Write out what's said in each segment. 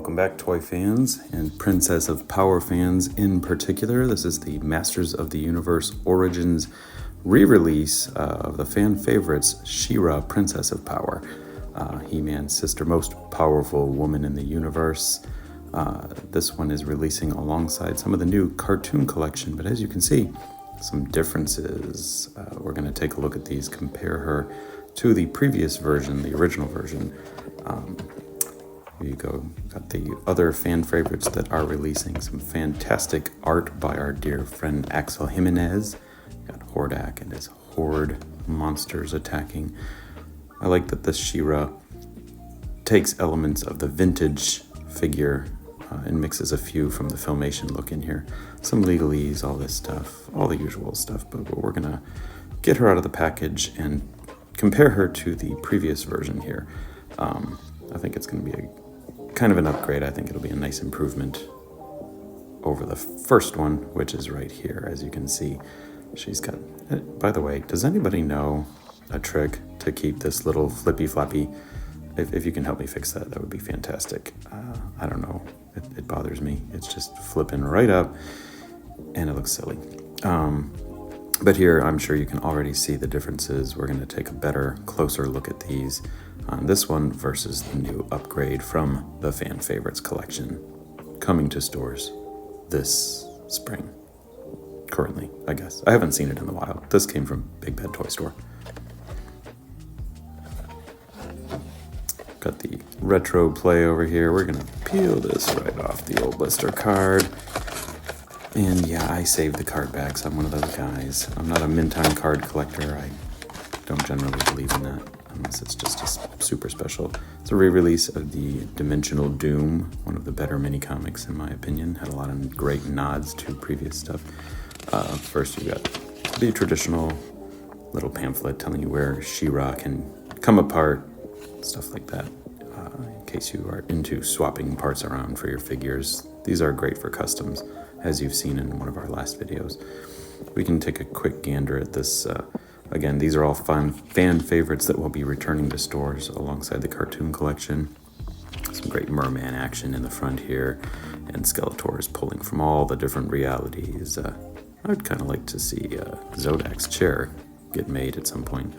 Welcome back, toy fans and Princess of Power fans in particular. This is the Masters of the Universe Origins re-release of the fan favorites She-Ra, Princess of Power, He-Man's sister, most powerful woman in the universe. This one is releasing alongside some of the new cartoon collection, but as you can see, some differences. We're going to take a look at these, compare her to the previous version, the original version. Here you go. Got the other fan favorites that are releasing some fantastic art by our dear friend Axel Jimenez. Got Hordak and his horde monsters attacking. I like that this She-Ra takes elements of the vintage figure and mixes a few from the Filmation look in here. Some legalese, all this stuff, all the usual stuff, but we're gonna get her out of the package and compare her to the previous version here. I think it's gonna be a kind of an upgrade. I think it'll be a nice improvement over the first one, which is right here. As you can see, she's got, by the way, does anybody know a trick to keep this little flippy floppy? If you can help me fix that, that would be fantastic. I don't know, it bothers me. It's just flipping right up and it looks silly. But here, I'm sure you can already see the differences. We're gonna take a better, closer look at these on this one versus the new upgrade from the Fan Favorites collection, coming to stores this spring. Currently, I guess. I haven't seen it in the wild. This came from Big Bad Toy Store. Got the retro play over here. We're gonna peel this right off the old blister card. And yeah, I saved the card backs. I'm one of those guys. I'm not a mint-time card collector. I don't generally believe in that, unless it's just a super special. It's a re-release of the Dimensional Doom, one of the better mini-comics in my opinion. Had a lot of great nods to previous stuff. First you got the traditional little pamphlet telling you where She-Ra can come apart, stuff like that. In case you are into swapping parts around for your figures. These are great for customs, as you've seen in one of our last videos. We can take a quick gander at this. Again, these are all fun fan favorites that will be returning to stores alongside the cartoon collection. Some great merman action in the front here, and Skeletor is pulling from all the different realities. I'd kind of like to see Zodak's chair get made at some point.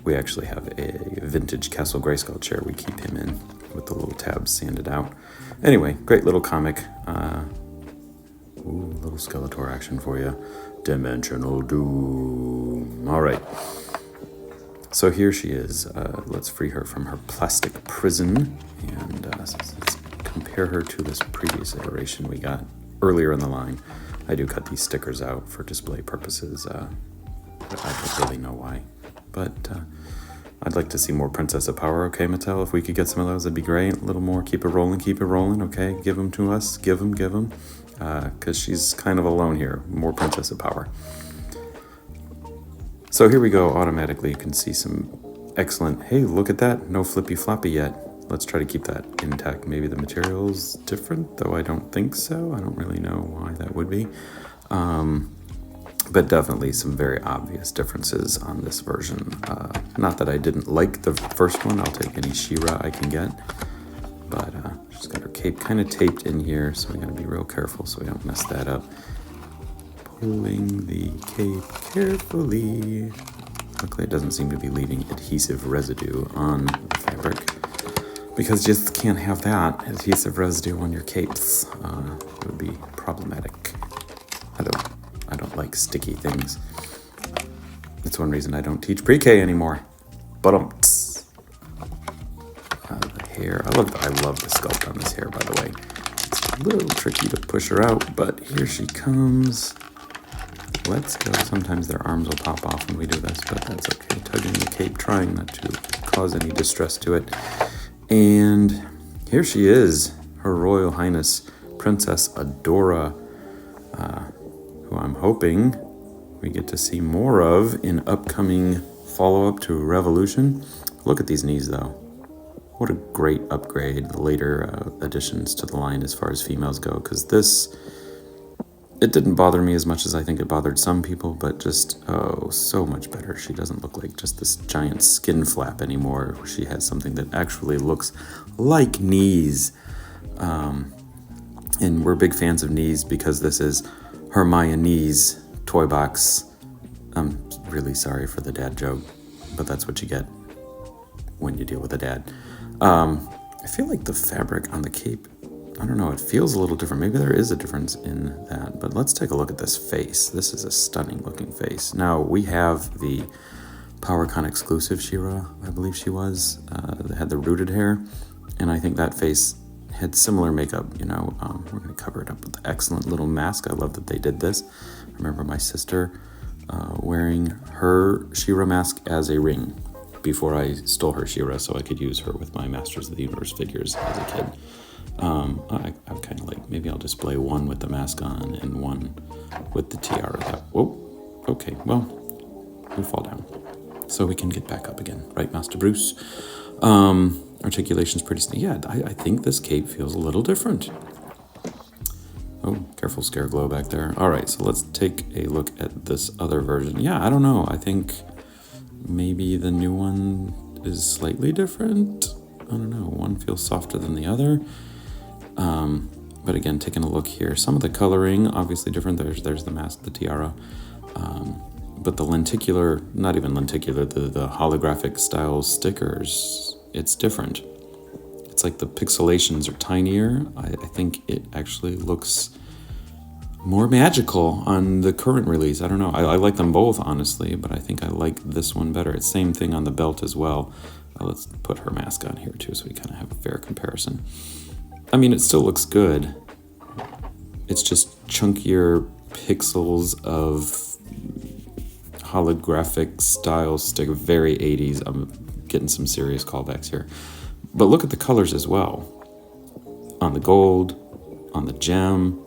We actually have a vintage Castle Grayskull chair we keep him in, with the little tabs sanded out. Anyway, great little comic. Ooh, little Skeletor action for you. Dimensional Doom. All right. So here she is. Let's free her from her plastic prison and let's compare her to this previous iteration we got earlier in the line. I do cut these stickers out for display purposes. I don't really know why, but I'd like to see more Princess of Power, okay, Mattel? If we could get some of those, that'd be great. A little more, keep it rolling, okay? Give them to us, give them. Because she's kind of alone here. More Princess of Power. So here we go, automatically you can see some excellent, hey, look at that, no flippy floppy yet. Let's try to keep that intact. Maybe the material's different, though I don't think so. I don't really know why that would be. But definitely some very obvious differences on this version. Not that I didn't like the first one, I'll take any She-Ra I can get. But she's got her cape kind of taped in here, so we gotta be real careful so we don't mess that up. Pulling the cape carefully. Luckily it doesn't seem to be leaving adhesive residue on the fabric, because you just can't have that adhesive residue on your capes. It would be problematic. I don't like sticky things. That's one reason I don't teach pre-K anymore. But the hair, I love the sculpt on this hair, by the way. It's a little tricky to push her out, but here she comes. Let's go. Sometimes their arms will pop off when we do this, but that's okay. Tugging the cape, trying not to cause any distress to it. And here she is, Her Royal Highness Princess Adora, who I'm hoping we get to see more of in upcoming follow-up to Revolution. Look at these knees, though. What a great upgrade, the later additions to the line as far as females go, because this It didn't bother me as much as I think it bothered some people, but just, oh, so much better. She doesn't look like just this giant skin flap anymore. She has something that actually looks like knees. And we're big fans of knees because this is Hermione's toy box. I'm really sorry for the dad joke, but that's what you get when you deal with a dad. I feel like the fabric on the cape, I don't know, it feels a little different. Maybe there is a difference in that, but let's take a look at this face. This is a stunning looking face. Now, we have the PowerCon exclusive She-Ra, I believe she was, that had the rooted hair, and I think that face had similar makeup, you know. We're going to cover it up with the excellent little mask. I love that they did this. I remember my sister wearing her She-Ra mask as a ring before I stole her She-Ra so I could use her with my Masters of the Universe figures as a kid. I kind of like, maybe I'll display one with the mask on and one with the tiara. Whoa, okay, well, we'll fall down so we can get back up again, right, Master Bruce? Articulation's pretty yeah, I think this cape feels a little different. Oh, careful scare glow back there. All right, so let's take a look at this other version. Yeah, I don't know. I think maybe the new one is slightly different. I don't know. One feels softer than the other. But again, taking a look here, some of the coloring obviously different. There's the mask, the tiara. But the lenticular, not even lenticular, the holographic style stickers, it's different. It's like the pixelations are tinier. I think it actually looks more magical on the current release. I don't know. I like them both, honestly, but I think I like this one better. It's same thing on the belt as well. Let's put her mask on here too so we kind of have a fair comparison. I mean, it still looks good. It's just chunkier pixels of holographic style stick, very 80s. I'm getting some serious callbacks here. But look at the colors as well. On the gold, on the gem.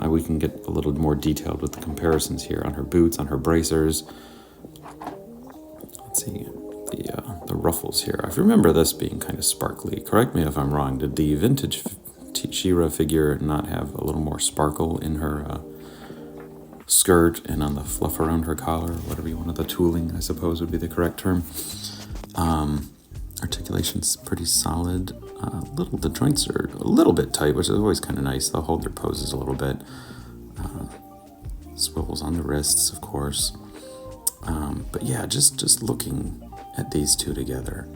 We can get a little more detailed with the comparisons here on her boots, on her bracers. Let's see, the ruffles here. I remember this being kind of sparkly. Correct me if I'm wrong. Did the vintage She-Ra figure not have a little more sparkle in her skirt and on the fluff around her collar, whatever you want, the tooling, I suppose would be the correct term. Articulation's pretty solid. The joints are a little bit tight, which is always kind of nice. They'll hold their poses a little bit. Swivels on the wrists, of course. But yeah, just looking at these two together,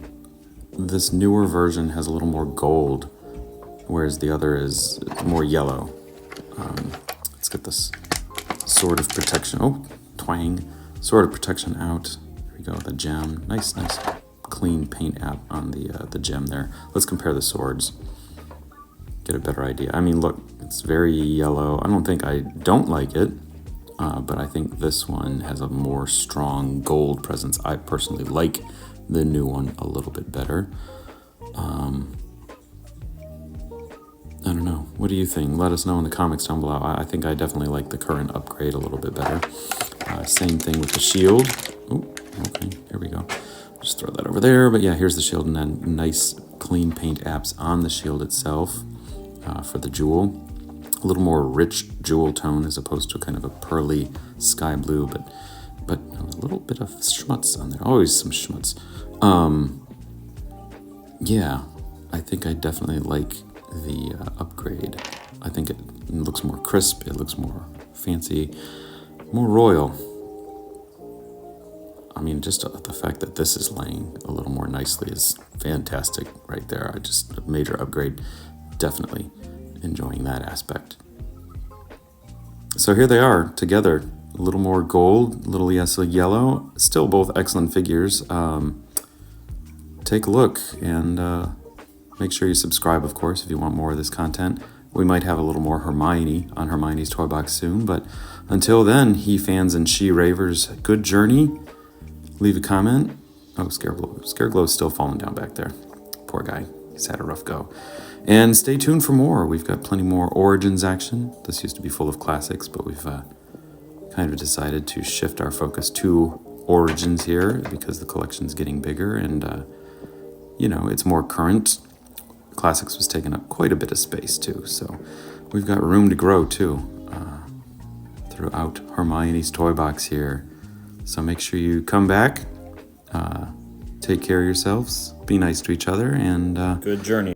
this newer version has a little more gold, whereas the other is more yellow. Let's get this sword of protection. Oh, twang. Sword of protection out. There we go, the gem. Nice clean paint app on the gem there. Let's compare the swords. Get a better idea. I mean, look, it's very yellow. I don't like it, but I think this one has a more strong gold presence. I personally like the new one a little bit better. I don't know. What do you think? Let us know in the comments down below. I think I definitely like the current upgrade a little bit better. Same thing with the shield. Oh, okay, here we go. Just throw that over there. But yeah, here's the shield, and then nice clean paint apps on the shield itself for the jewel. A little more rich jewel tone as opposed to kind of a pearly sky blue, but a little bit of schmutz on there. Always some schmutz. Yeah, I think I definitely like the upgrade. I think it looks more crisp, it looks more fancy, more royal. I mean, just the fact that this is laying a little more nicely is fantastic right there. A major upgrade, definitely enjoying that aspect. So here they are together, a little more gold, a little less yellow, still both excellent figures. Take a look and make sure you subscribe, of course, if you want more of this content. We might have a little more Hermione on Hermione's Toy Box soon, but until then, he fans and she ravers, good journey. Leave a comment. Oh, Scareglow is still falling down back there. Poor guy. He's had a rough go. And stay tuned for more. We've got plenty more Origins action. This used to be full of classics, but we've kind of decided to shift our focus to Origins here because the collection's getting bigger and, it's more current. Classics was taking up quite a bit of space too, so we've got room to grow too. throughout Hermione's toy box here. So make sure you come back, take care of yourselves, be nice to each other, and Good journey,